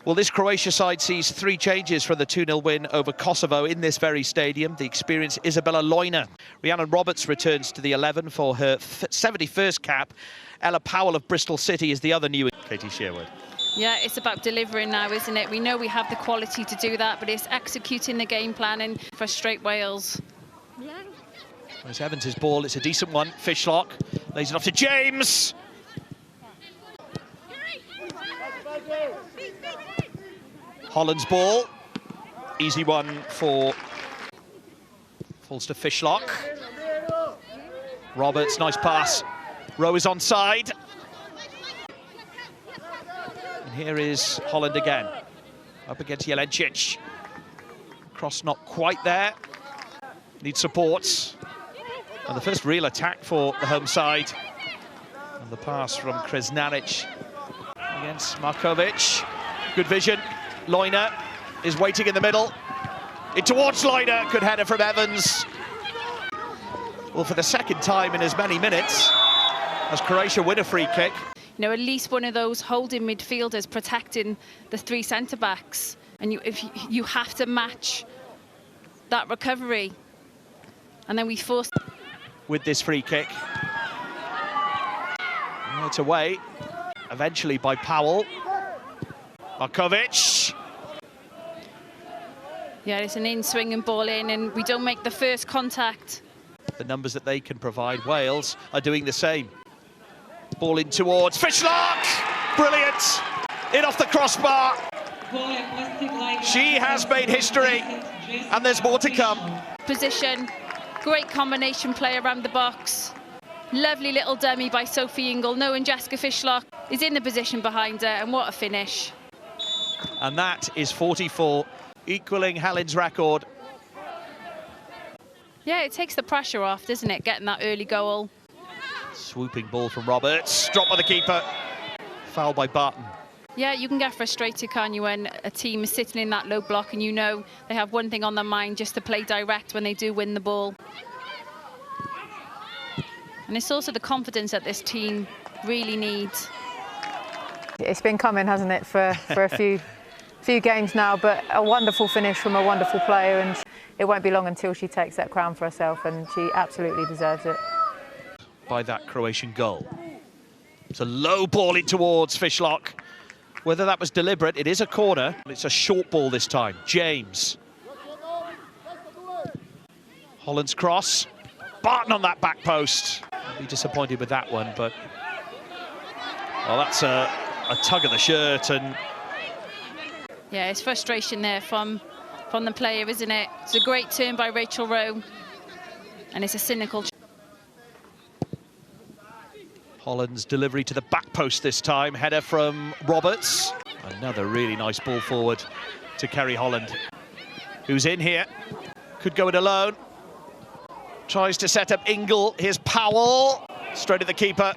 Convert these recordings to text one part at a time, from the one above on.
Well, this Croatia side sees 3 changes from the 2-0 win over Kosovo in this very stadium. The experienced Isabella Leuna. Rhiannon Roberts returns to the 11 for her 71st cap. Ella Powell of Bristol City is the other new. Katie Sherwood. Yeah, it's about delivering now, isn't it? We know we have the quality to do that, but it's executing the game plan and frustrate Wales. There's Evans' ball. It's a decent one. Fishlock lays it off to James. Holland's ball. Easy one for... Falls to Fishlock. Roberts, nice pass. Rowe is onside. And here is Holland again. Up against Jelencic. Cross not quite there. Needs supports. And the first real attack for the home side. And the pass from Kresnaric against Markovic. Good vision. Leuna is waiting in the middle. In towards Leuna. Good header from Evans. Well, for the second time in as many minutes, as Croatia win a free kick. You know, at least one of those holding midfielders protecting the 3 centre-backs. And you have to match that recovery. And then we force... With this free kick. It's away. Eventually by Powell. Markovic. Yeah, it's an in-swing and ball in, and we don't make the first contact. The numbers that they can provide, Wales are doing the same. Ball in towards Fishlock. Brilliant. In off the crossbar. She has made history, and there's more to come. Position, great combination play around the box. Lovely little dummy by Sophie Ingle, knowing Jessica Fishlock is in the position behind her, and what a finish. And that is 44, equalling Helen's record. Yeah, it takes the pressure off, doesn't it, getting that early goal. Swooping ball from Roberts, dropped by the keeper. Foul by Barton. Yeah, you can get frustrated, can't you, when a team is sitting in that low block and you know they have one thing on their mind, just to play direct when they do win the ball. And it's also the confidence that this team really needs. It's been coming, hasn't it, for a few games now, but a wonderful finish from a wonderful player, and it won't be long until she takes that crown for herself, and she absolutely deserves it. By that Croatian goal. It's a low ball in towards Fishlock. Whether that was deliberate, it is a corner. It's a short ball this time. James. Holland's cross. Barton on that back post. I'll be disappointed with that one, but... Well, that's a tug of the shirt, and... Yeah, it's frustration there from the player, isn't it? It's a great turn by Rachel Rowe, and it's a cynical... Holland's delivery to the back post this time. Header from Roberts. Another really nice ball forward to Kerry Holland, who's in here. Could go it alone. Tries to set up Ingle. Here's Powell. Straight at the keeper.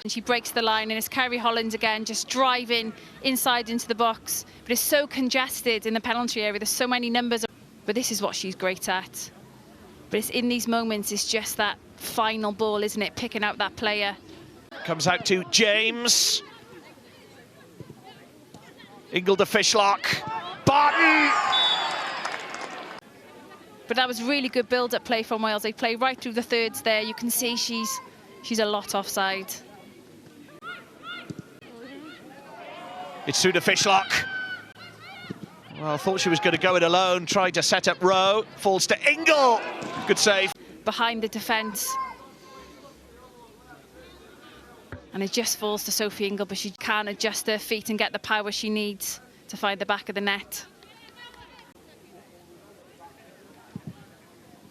And she breaks the line, and it's Kerry Holland again, just driving inside into the box. But it's so congested in the penalty area. There's so many numbers. But this is what she's great at. But it's in these moments, it's just that final ball, isn't it? Picking out that player. Comes out to James. Ingle to Fishlock. Barton! But that was really good build-up play from Wales. They play right through the thirds there. You can see she's a lot offside. It's through to Fishlock. Well, I thought she was going to go it alone. Tried to set up Rowe. Falls to Ingle. Good save. Behind the defence. And it just falls to Sophie Ingle, but she can't adjust her feet and get the power she needs to find the back of the net.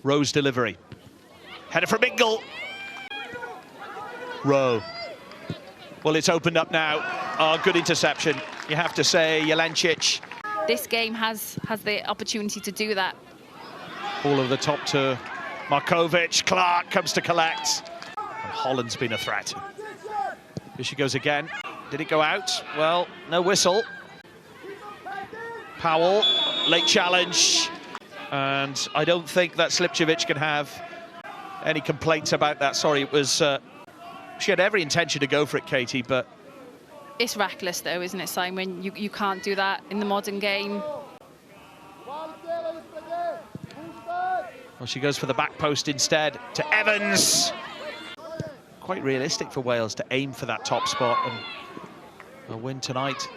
Rowe's delivery. Header from Ingle. Rowe. Well, it's opened up now. Oh, good interception. You have to say, Jelencic. This game has the opportunity to do that. Ball over the top to Markovic. Clark comes to collect. And Holland's been a threat. Here she goes again. Did it go out? Well, no whistle. Powell, late challenge. And I don't think that Slipčević can have any complaints about that. Sorry, it was... she had every intention to go for it, Katie, but It's reckless though, isn't it, Simon? You can't do that in the modern game. Well, she goes for the back post instead to Evans. Quite realistic for Wales to aim for that top spot and a win tonight.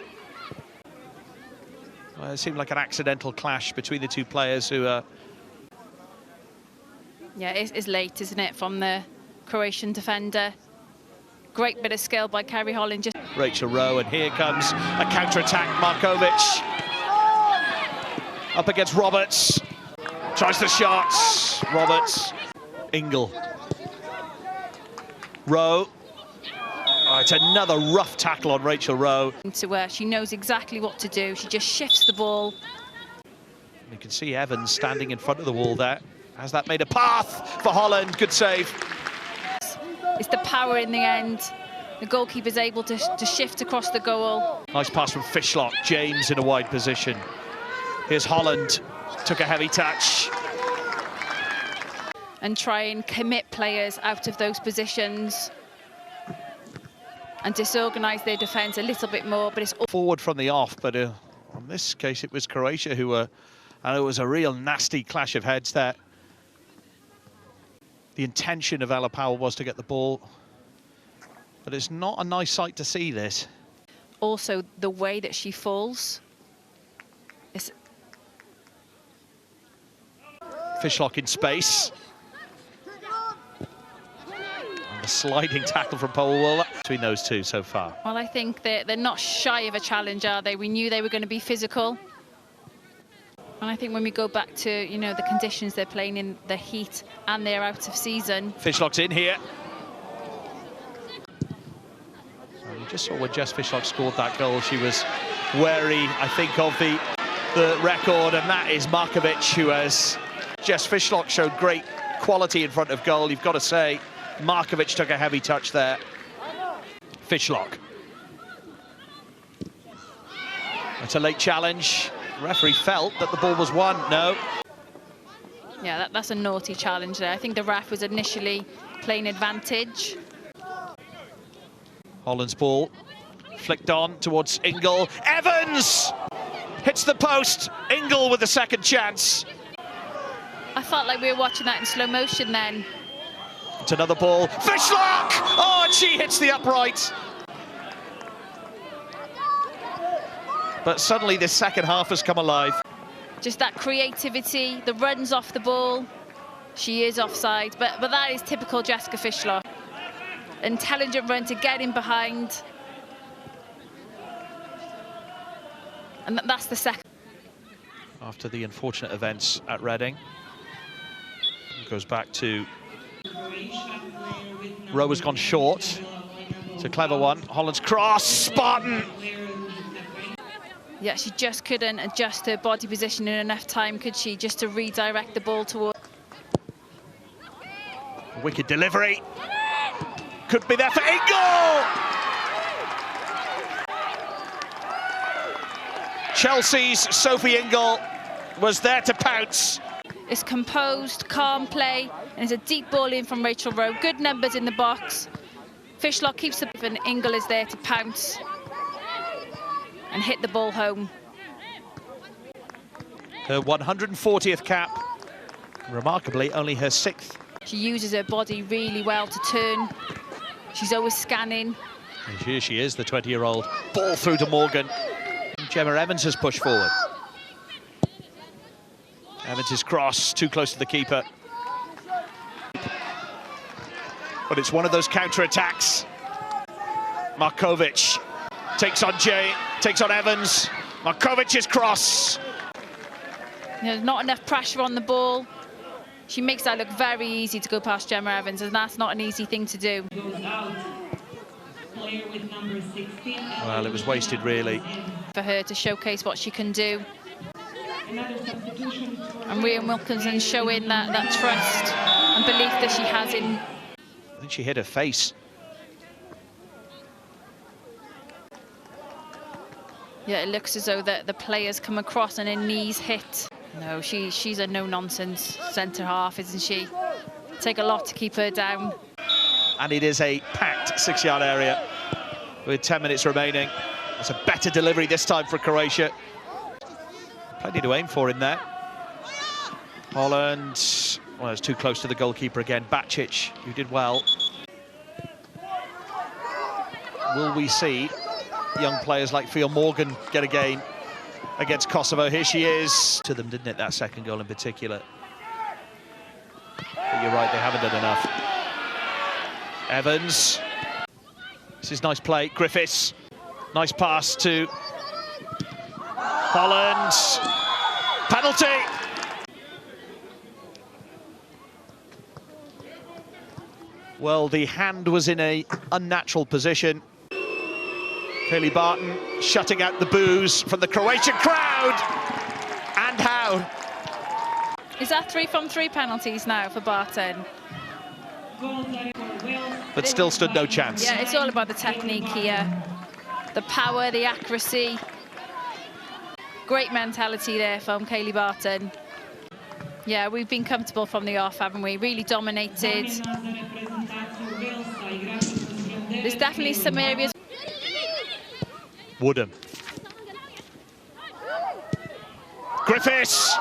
Well, it seemed like an accidental clash between the two players who are... Yeah, it's late, isn't it, from the Croatian defender. Great bit of skill by Kerry Holland. Rachel Rowe, and here comes a counter-attack. Markovic up against Roberts. Tries the shots. Roberts. Ingle. Rowe. Oh, it's another rough tackle on Rachel Rowe. To where she knows exactly what to do. She just shifts the ball. You can see Evans standing in front of the wall there. Has that made a path for Holland? Good save. It's the power in the end. The goalkeeper's able to shift across the goal. Nice pass from Fishlock. James in a wide position. Here's Holland. Took a heavy touch. And try and commit players out of those positions and disorganise their defence a little bit more. But it's forward from the off, but in this case it was Croatia who were, and it was a real nasty clash of heads there. The intention of Ella Powell was to get the ball, but it's not a nice sight to see this. Also, the way that she falls. Fishlock in space. And a sliding tackle from Powell between those two so far. Well, I think they're not shy of a challenge, are they? We knew they were going to be physical. And I think when we go back to, you know, the conditions they're playing in, the heat, and they're out of season. Fishlock's in here. So you just saw when Jess Fishlock scored that goal, she was wary, I think, of the record, and that is Markovic, who has... Jess Fishlock showed great quality in front of goal, you've got to say. Markovic took a heavy touch there. Fishlock. It's a late challenge. The referee felt that the ball was won. No. Yeah, that's a naughty challenge there. I think the ref was initially playing advantage. Holland's ball flicked on towards Ingle. Evans hits the post. Ingle with the second chance. I felt like we were watching that in slow motion then. It's another ball. Fishlock! Oh, and she hits the upright. But suddenly this second half has come alive. Just that creativity, the runs off the ball. She is offside, but that is typical Jessica Fishlock. Intelligent run to get in behind. And that's the second. After the unfortunate events at Reading. Goes back to... Rowe has gone short. It's a clever one. Holland's cross. Spartan! Yeah, she just couldn't adjust her body position in enough time, could she, just to redirect the ball toward... Wicked delivery. Could be there for Ingle! Chelsea's Sophie Ingle was there to pounce. It's composed, calm play, and it's a deep ball in from Rachel Rowe. Good numbers in the box. Fishlock keeps the... and Ingle is there to pounce and hit the ball home. Her 140th cap. Remarkably, only her 6th. She uses her body really well to turn. She's always scanning. And here she is, the 20-year-old. Ball through to Morgan. Gemma Evans has pushed forward. Evans' cross, too close to the keeper. But it's one of those counter-attacks. Markovic takes on Jay, takes on Evans. Markovic's cross. There's not enough pressure on the ball. She makes that look very easy to go past Gemma Evans, and that's not an easy thing to do. Well, it was wasted, really. For her to showcase what she can do. And Rhian Wilkinson showing that trust and belief that she has in... I think she hit her face. Yeah, it looks as though the players come across and her knees hit. No, she's a no-nonsense centre half, isn't she? Take a lot to keep her down. And it is a packed 6-yard area. with 10 minutes remaining. It's a better delivery this time for Croatia. Plenty to aim for in there. Holland, well, it's too close to the goalkeeper again. Bacic, who did well. Will we see young players like Phil Morgan get a game against Kosovo? Here she is. To them, didn't it, that second goal in particular? But you're right, they haven't done enough. Evans. This is nice play. Griffiths. Nice pass to Holland. Penalty. Well, the hand was in an unnatural position. Kelly Barton shutting out the boos from the Croatian crowd. And how? Is that 3 from 3 penalties now for Barton? But still stood no chance. Yeah, it's all about the technique here. The power, the accuracy. Great mentality there from Kaylee Barton. Yeah, we've been comfortable from the off, haven't we? Really dominated. There's definitely some areas. Woodham. Griffiths.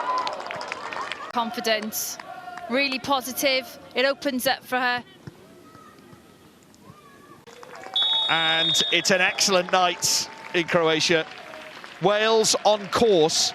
Confidence, really positive. It opens up for her. And it's an excellent night in Croatia. Wales on course